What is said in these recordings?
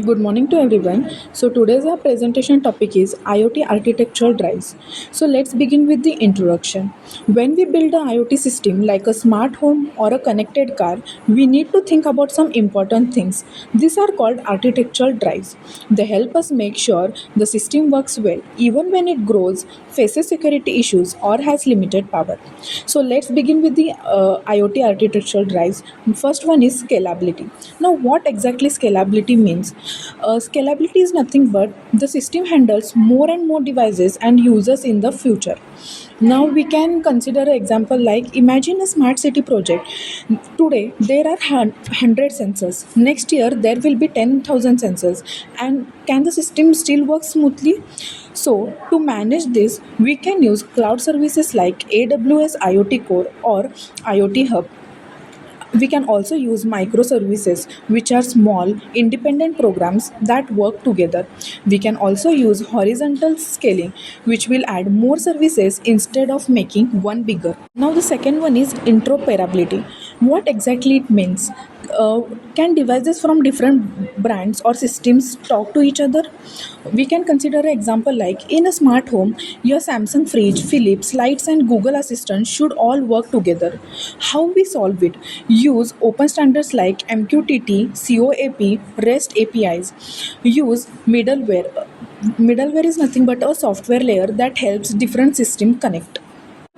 Good morning to everyone. So today's our presentation topic is IoT architectural drives. So let's begin with the introduction. When we build a IoT system like a smart home or a connected car, we need to think about some important things. These are called architectural drives. They help us make sure the system works well even when it grows, faces security issues or has limited power. So let's begin with the IoT architectural drives. First one is scalability. Now what exactly scalability means? Scalability is nothing but the system handles more and more devices and users in the future. Now we can consider an example like imagine a smart city project. Today there are 100 sensors. Next year there will be 10,000 sensors. And can the system still work smoothly? So to manage this, we can use cloud services like AWS IoT Core or IoT Hub. We can also use microservices, which are small, independent programs that work together. We can also use horizontal scaling, which will add more services instead of making one bigger. Now, the second one is interoperability. What exactly it means? Uh, can devices from different brands or systems talk to each other? We can consider an example like in a smart home, your Samsung fridge, Philips lights, and Google Assistant should all work together. How we solve it? Use open standards like MQTT, COAP, REST APIs. Use middleware. Middleware is nothing but a software layer that helps different systems connect.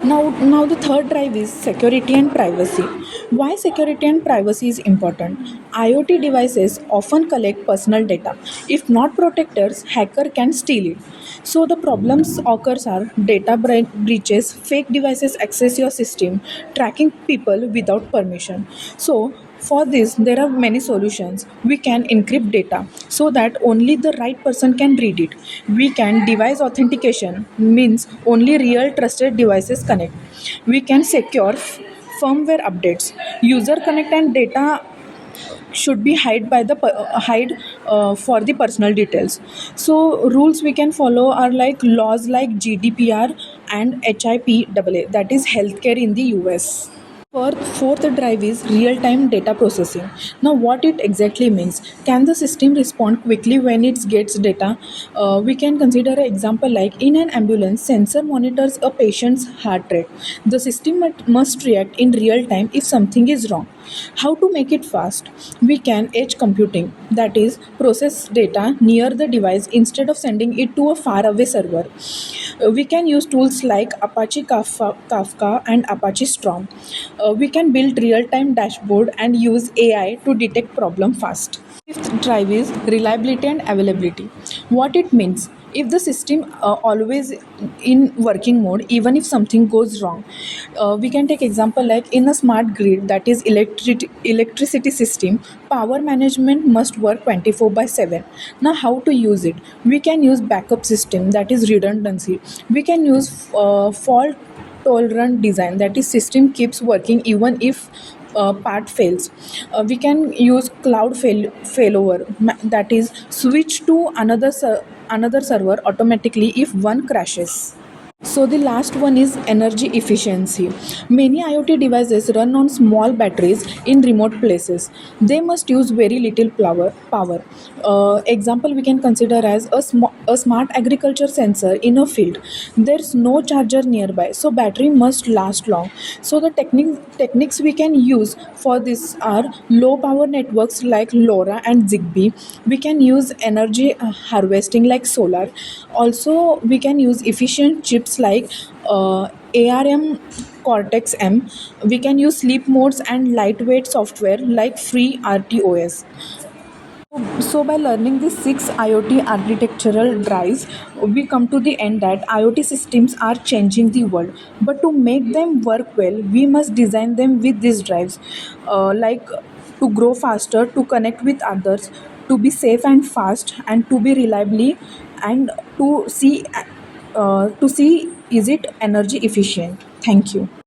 Now the third drive is security and privacy. Why security and privacy is important? IoT devices often collect personal data. If not protected, hacker can steal it. So the problems occurs are data breaches, fake devices access your system, tracking people without permission. So for this, there are many solutions. We can encrypt data so that only the right person can read it. We can device authentication, means only real trusted devices connect. We can secure firmware updates. User connect and data should be hide for the personal details. So rules we can follow are like laws like GDPR and HIPAA, that is healthcare in the US. Fourth drive is real-time data processing. Now, what it exactly means? Can the system respond quickly when it gets data? We can consider an example like in an ambulance, sensor monitors a patient's heart rate. The system must react in real time if something is wrong. How to make it fast? We can edge computing, that is, process data near the device instead of sending it to a faraway server. We can use tools like Apache Kafka and Apache Storm. We can build real-time dashboard and use AI to detect problem fast. Fifth drive is reliability and availability. What it means? If the system always in working mode, even if something goes wrong, we can take example like in a smart grid, that is electricity system, power management must work 24 by 7. Now how to use it? We can use backup system, that is redundancy. We can use fault tolerant design, that is system keeps working even if part fails. We can use cloud failover, that is switch to another server automatically if one crashes. So the last one is energy efficiency. Many IoT devices run on small batteries in remote places. They must use very little power. Example we can consider as a smart agriculture sensor in a field. There's no charger nearby, so battery must last long. So the techniques we can use for this are low power networks like LoRa and Zigbee. We can use energy harvesting like solar. Also, we can use efficient chips like ARM Cortex M. We can use sleep modes and lightweight software like free RTOS. So, by learning these six IoT architectural drives, we come to the end that IoT systems are changing the world. But to make them work well, we must design them with these drives, like to grow faster, to connect with others, to be safe and fast, and to be reliably, and to see is it energy efficient. Thank you.